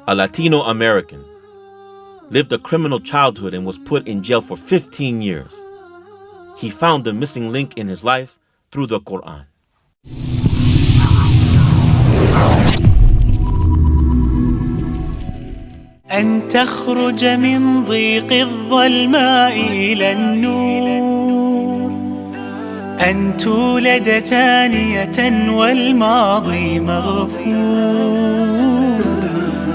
a Latino American, lived a criminal childhood and was put in jail for 15 years. He found the missing link in his life through the Quran. أن تخرج من ضيق الظلماء إلى النور، أن تولد ثانية والماضي مغفور،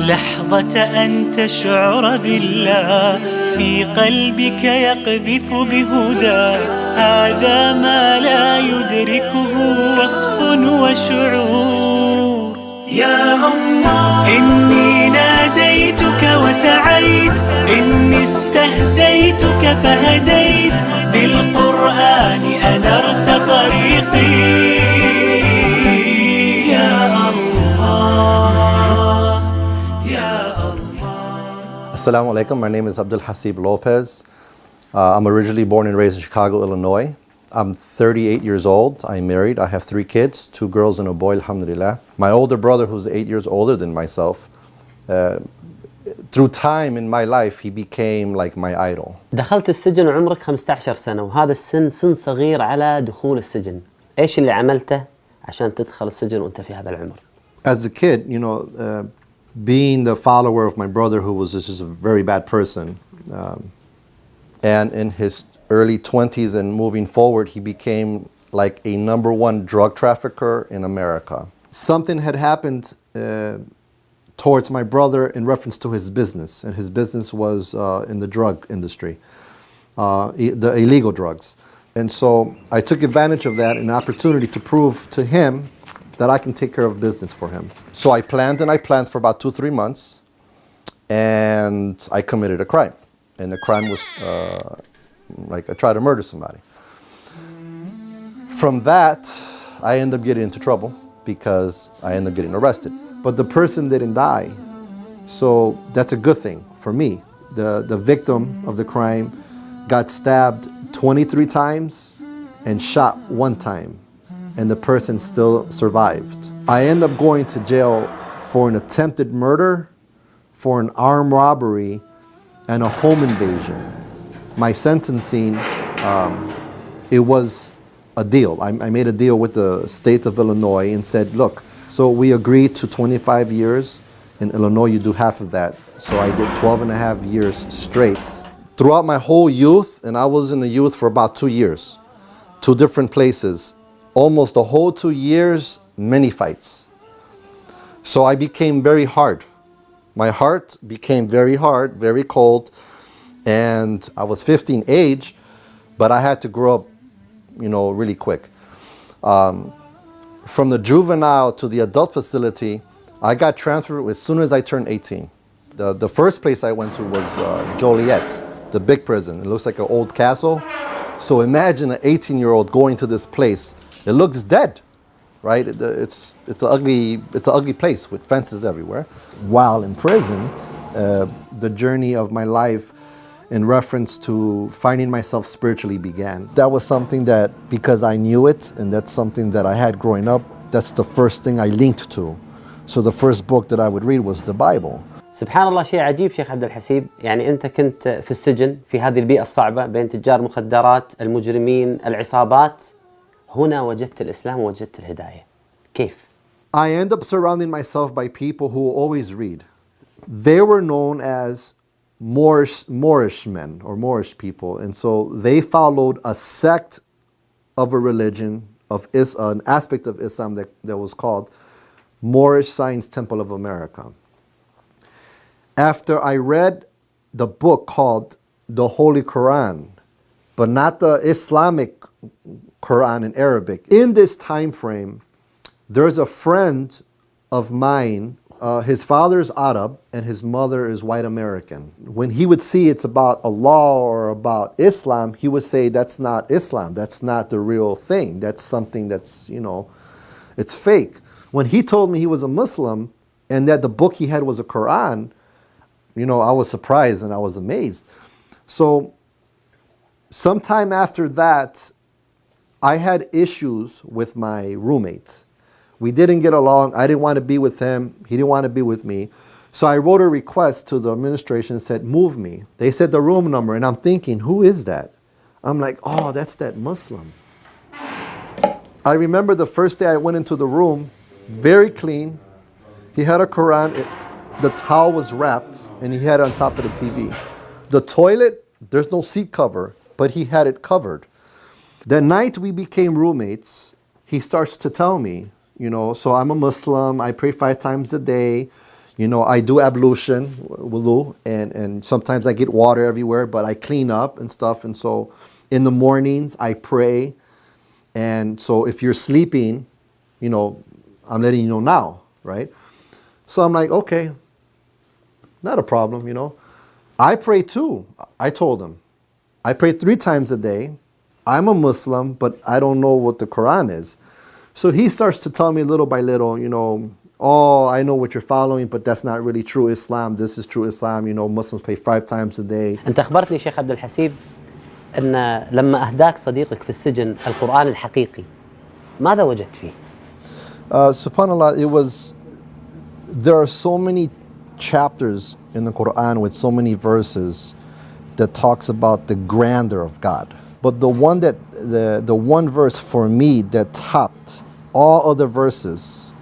لحظة أن تشعر بالله في قلبك يقذف بهدى، هذا ما لا يدركه وصف وشعور. يا الله إني ناديتك وسعيت، إني استهديتك فهديت، بالقرآن أنرت طريقي. يا الله يا الله. Assalamu alaikum. My name is Abdulhaseeb Lopez. I'm originally born and raised in Chicago, Illinois. I'm 38 years old. I'm married. I have 3 kids, 2 girls and a boy, alhamdulillah. My older brother, who's 8 years older than myself, through time in my life, he became like my idol. دخلت السجن وعمرك 15 سنة، وهذا السن سن صغير على دخول السجن. إيش اللي عملته عشان تدخل السجن وأنت في هذا العمر؟ As a kid, being the follower of my brother, who was just a very bad person, and in his early 20s and moving forward, he became like a #1 drug trafficker in America. Something had happened towards my brother in reference to his business, and his business was in the drug industry, the illegal drugs. And so I took advantage of that, an opportunity to prove to him that I can take care of business for him. So I planned for about 2-3 months, and I committed a crime. And the crime was I tried to murder somebody. From that, I ended up getting into trouble because I ended up getting arrested. But the person didn't die, so that's a good thing for me. The victim of the crime got stabbed 23 times and shot 1 time, and the person still survived. I ended up going to jail for an attempted murder, for an armed robbery, and a home invasion. My sentencing, it was a deal. I made a deal with the state of Illinois and said, look, so we agreed to 25 years. In Illinois, you do half of that. So I did 12.5 years straight. Throughout my whole youth, and I was in the youth for about 2 years, 2 different places, almost the whole 2 years, many fights. So I became very hard. My heart became very hard, very cold, and I was 15 age, but I had to grow up, really quick. From the juvenile to the adult facility, I got transferred as soon as I turned 18. The first place I went to was Joliet, the big prison. It looks like an old castle. So imagine an 18-year-old going to this place. It looks dead, right? It's an ugly place with fences everywhere. While in prison, the journey of my life in reference to finding myself spiritually began. That was something that, because I knew it, and that's something that I had growing up, that's the first thing I linked to. So the first book that I would read was the Bible. سبحان الله، شيء عجيب شيخ عبد الحسيب. يعني أنت كنت في السجن في هذه البيئة الصعبة بين تجار مخدرات، المجرمين، العصابات. هنا وجدت الإسلام ووجدت الهداية. كيف؟ I end up surrounding myself by people who always read. They were known as Moorish men or Moorish people, and so they followed a sect of a religion of an aspect of Islam that was called Moorish Science Temple of America. After I read the book called the Holy Quran, but not the Islamic Quran in Arabic, in this time frame, there's a friend of mine. His father is Arab and his mother is white American. When he would see it's about Allah or about Islam, he would say, that's not Islam, that's not the real thing, that's something that's, it's fake. When he told me he was a Muslim and that the book he had was a Quran, I was surprised and I was amazed. So sometime after that, I had issues with my roommate. We didn't get along. I didn't want to be with him. He didn't want to be with me. So I wrote a request to the administration and said, move me. They said the room number, and I'm thinking, who is that? I'm like, oh, that's that Muslim. I remember the first day I went into the room, very clean. He had a Quran, the towel was wrapped, and he had it on top of the TV. The toilet, there's no seat cover, but he had it covered. The night we became roommates, he starts to tell me, so I'm a Muslim, I pray 5 times a day, I do ablution, wudu, and sometimes I get water everywhere, but I clean up and stuff, and so in the mornings I pray, and so if you're sleeping, I'm letting you know now, right? So I'm like, okay, not a problem, I pray too, I told him. I pray 3 times a day. I'm a Muslim, but I don't know what the Quran is. So he starts to tell me little by little, oh, I know what you're following, but that's not really true Islam. This is true Islam. Muslims pray 5 times a day. أنت أخبرتني شيخ عبدالحسيب أن لما أهداك صديقك في السجن القرآن الحقيقي ماذا وجدت فيه؟ SubhanAllah, there are so many chapters in the Quran with so many verses that talks about the grandeur of God. But the one verse for me that topped all other verses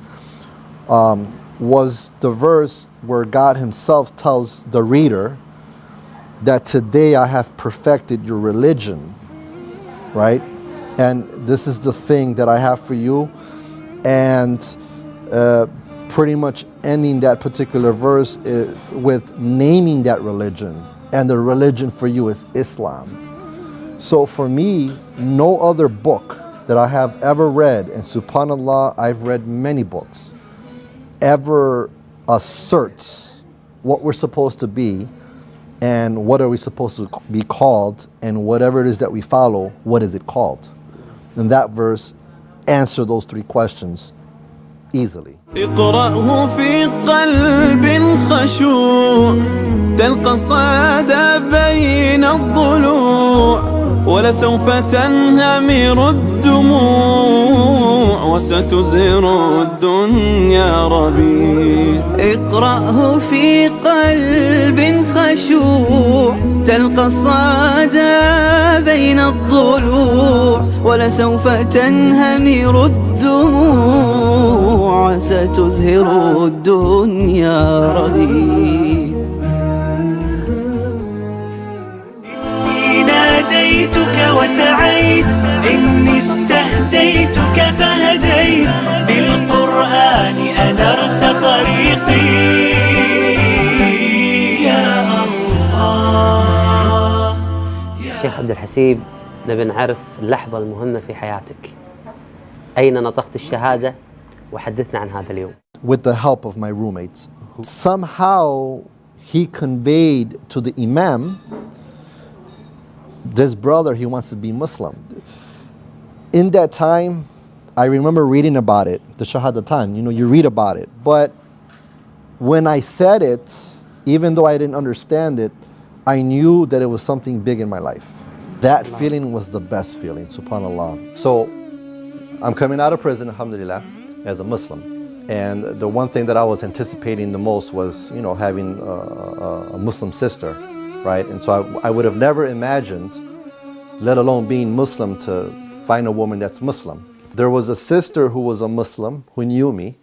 was the verse where God himself tells the reader that today I have perfected your religion, right? And this is the thing that I have for you. And pretty much ending that particular verse with naming that religion. And the religion for you is Islam. So for me, no other book that I have ever read, and subhanAllah, I've read many books, ever asserts what we're supposed to be and what are we supposed to be called, and whatever it is that we follow, what is it called? And that verse answers those 3 questions easily. اقرأه في قلب خشوع تلقى الصعد بين الضلوع ولسوف تنهمر الدموع وستزهر الدنيا ربيع اقرأه في قلب خشوع تلقى الصعد بين الضلوع ولسوف تنهمر الدموع ستزهر الدنيا ربيع إني ناديتك وسعيت إني استهديتك فهديت بالقرآن أنرت طريقي يا الله. شيخ عبدالحسيب، نبي نعرف اللحظة المهمة في حياتك. أين نطقت الشهادة؟ وحدثنا عن هذا اليوم. With the help of my roommates, somehow he conveyed to the imam, this brother, he wants to be Muslim. In that time, I remember reading about it, the Shahadatan, you read about it. But when I said it, even though I didn't understand it, I knew that it was something big in my life. That feeling was the best feeling, subhanAllah. So I'm coming out of prison, alhamdulillah, as a Muslim. And the one thing that I was anticipating the most was, having a Muslim sister, right? And so I would have never imagined, let alone being Muslim, to find a woman that's Muslim. There was a sister who was a Muslim who knew me,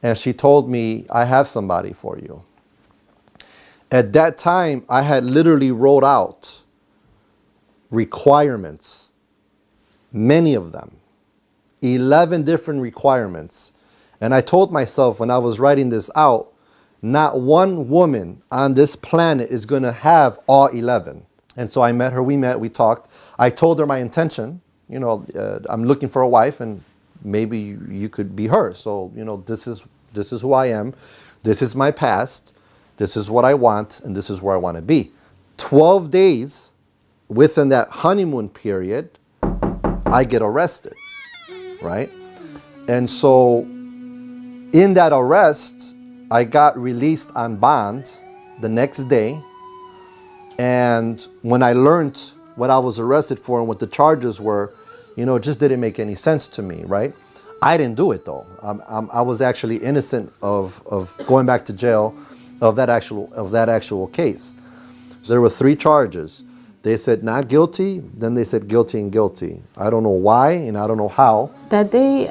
and she told me, I have somebody for you. At that time, I had literally wrote out requirements, many of them, 11 different requirements. And I told myself when I was writing this out, not one woman on this planet is going to have all 11. And so I met her, we talked. I told her my intention, I'm looking for a wife and maybe you could be her. So, this is who I am. This is my past. This is what I want, and this is where I want to be. 12 days within that honeymoon period, I get arrested, right? And so in that arrest, I got released on bond the next day. And when I learned what I was arrested for and what the charges were, it just didn't make any sense to me, right? I didn't do it though. I was actually innocent of going back to jail of that actual case. There were 3 charges. They said not guilty, then they said guilty and guilty. I don't know why and I don't know how. That day,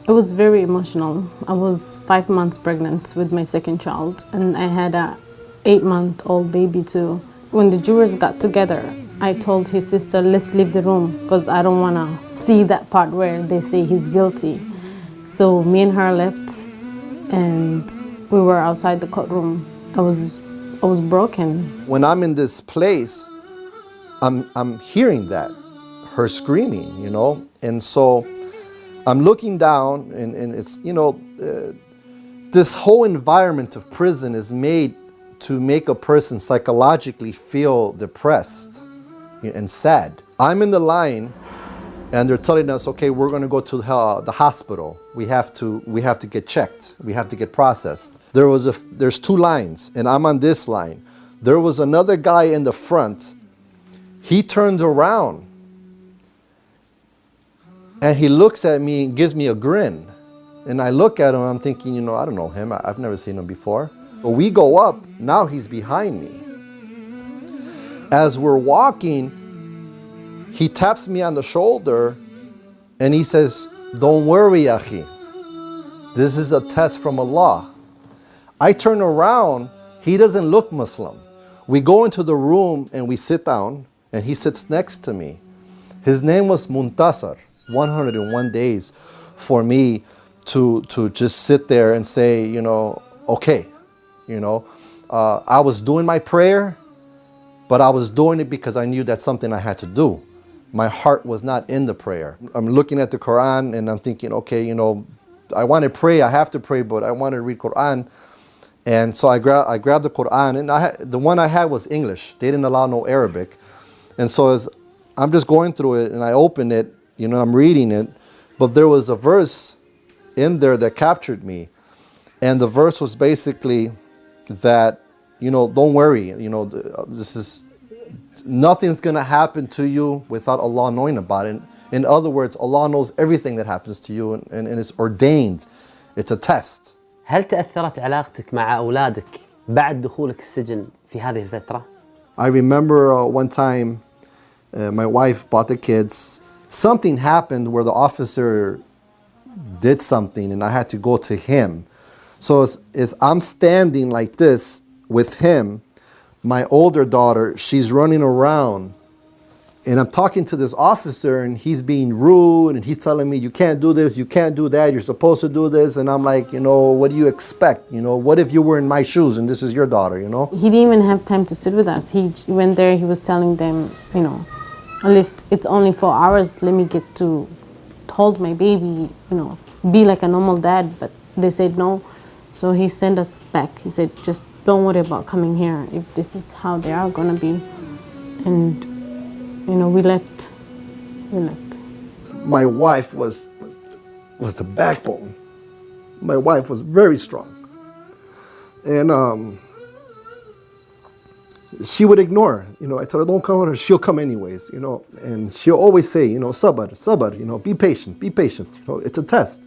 it was very emotional. I was 5 months pregnant with my second child, and I had a 8-month-old baby too. When the jurors got together, I told his sister, let's leave the room because I don't want to see that part where they say he's guilty. So me and her left, and we were outside the courtroom. I was broken. When I'm in this place, I'm hearing that, her screaming, you know, and so I'm looking down, and it's, you know, this whole environment of prison is made to make a person psychologically feel depressed and sad. I'm in the line, and they're telling us, okay, we're going to go to the hospital. We have to get checked. We have to get processed. There's 2 lines, and I'm on this line. There was another guy in the front. He turns around, and he looks at me and gives me a grin. And I look at him, I'm thinking, you know, I don't know him. I've never seen him before. But we go up, now he's behind me. As we're walking, he taps me on the shoulder and he says, don't worry, Akhi. This is a test from Allah. I turn around, he doesn't look Muslim. We go into the room and we sit down, and he sits next to me. His name was Muntasar. 101 days for me to just sit there and say, you know, okay, you know, I was doing my prayer, but I was doing it because I knew that's something I had to do. My heart was not in the prayer. I'm looking at the Quran and I'm thinking, okay, you know, I want to pray, I have to pray, but I want to read Quran. And so I grabbed the Quran, and the one I had was English. They didn't allow no Arabic. And so as I'm just going through it and I open it, you know, I'm reading it, but there was a verse in there that captured me. And the verse was basically that, you know, don't worry, you know, nothing's going to happen to you without Allah knowing about it. In other words, Allah knows everything that happens to you, and it's ordained. It's a test. هل تأثرت علاقتك مع أولادك بعد دخولك السجن في هذه الفترة؟ I remember one time my wife brought the kids. Something happened where the officer did something and I had to go to him. So as I'm standing like this with him, my older daughter, she's running around, and I'm talking to this officer, and he's being rude, and he's telling me, you can't do this, you can't do that, you're supposed to do this. And I'm like, you know, what do you expect? You know, what if you were in my shoes and this is your daughter, you know? He didn't even have time to sit with us. He went there, he was telling them, you know, at least it's only 4 hours, let me get to hold my baby, you know, be like a normal dad. But they said no. So he sent us back. He said, just don't worry about coming here if this is how they are gonna be. And, you know, we left. My wife was the backbone. My wife was very strong. And she would ignore, you know, I told her, don't come with her, she'll come anyways, you know, and she'll always say, you know, sabr, you know, be patient, you know, it's a test.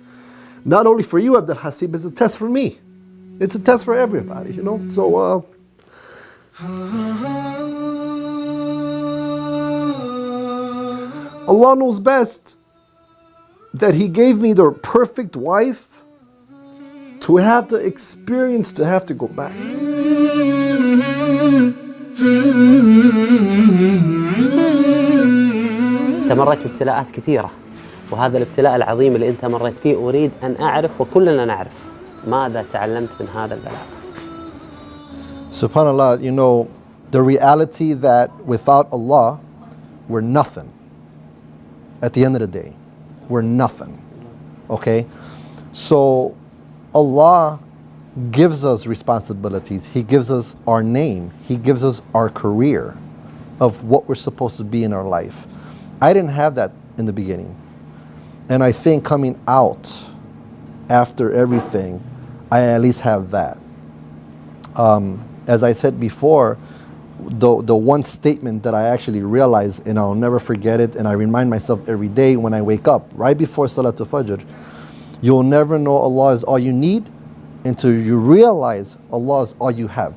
Not only for you, Abdulhaseeb, it's a test for me. It's a test for everybody, you know, so, Allah knows best that He gave me the perfect wife to have the experience to have to go back. أنت مريت بابتلاءات كثيرة، وهذا الابتلاء العظيم اللي أنت مريت فيه أريد أن أعرف وكلنا نعرف ماذا تعلمت من هذا البلاء. SubhanAllah, you know, the reality that without Allah, we're nothing. At the end of the day, we're nothing. Okay? So Allah gives us responsibilities. He gives us our name. He gives us our career of what we're supposed to be in our life. I didn't have that in the beginning. And I think coming out after everything, I at least have that. As I said before, the one statement that I actually realized, and I'll never forget it, and I remind myself every day when I wake up, right before Salatul Fajr, you'll never know Allah is all you need until you realize Allah is all you have.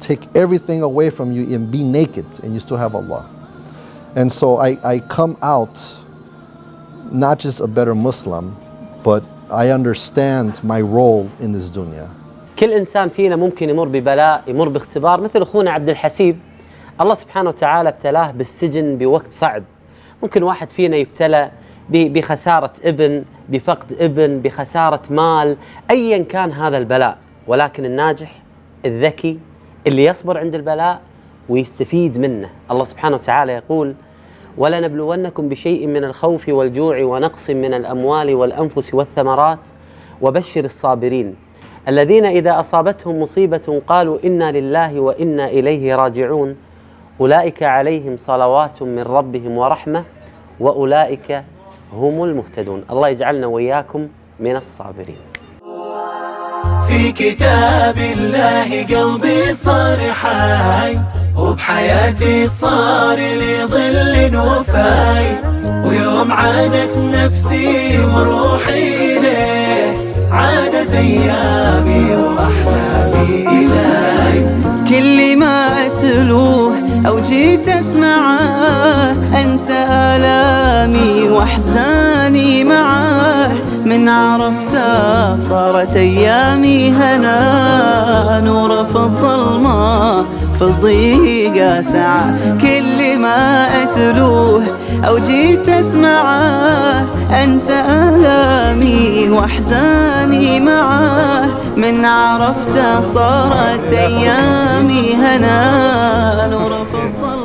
Take everything away from you and be naked and you still have Allah. And so I come out not just a better Muslim, but I understand my role in this dunya. كل إنسان فينا ممكن يمر ببلاء، يمر باختبار، مثل أخونا عبدالحسيب الله سبحانه وتعالى ابتلاه بالسجن بوقت صعب. ممكن واحد فينا يبتلى بخسارة ابن، بفقد ابن، بخسارة مال، أيا كان هذا البلاء، ولكن الناجح الذكي اللي يصبر عند البلاء ويستفيد منه. الله سبحانه وتعالى يقول: ولنبلونكم بشيء من الخوف والجوع ونقص من الأموال والأنفس والثمرات وبشر الصابرين الذين إذا أصابتهم مصيبة قالوا إنا لله وإنا إليه راجعون أولئك عليهم صلوات من ربهم ورحمة وأولئك هم المهتدون. الله يجعلنا وإياكم من الصابرين. في كتاب الله قلبي صار حي، وبحياتي صار لي ظل وفاي، ويوم عادت نفسي وروحي إليه عادت أيامي وأحلامي إلهي. كل ما أتلوه أو جيت أسمعه أنسى آلامي وأحزاني معاه، من عرفته صارت أيامي هنا، نور في الظلمة في الضيقة ساعة. كل ما أتلوه أو جيت أسمعه أنسى آلامي وأحزاني معاه، من عرفته صارت أيامي هنا، نور في الظلمة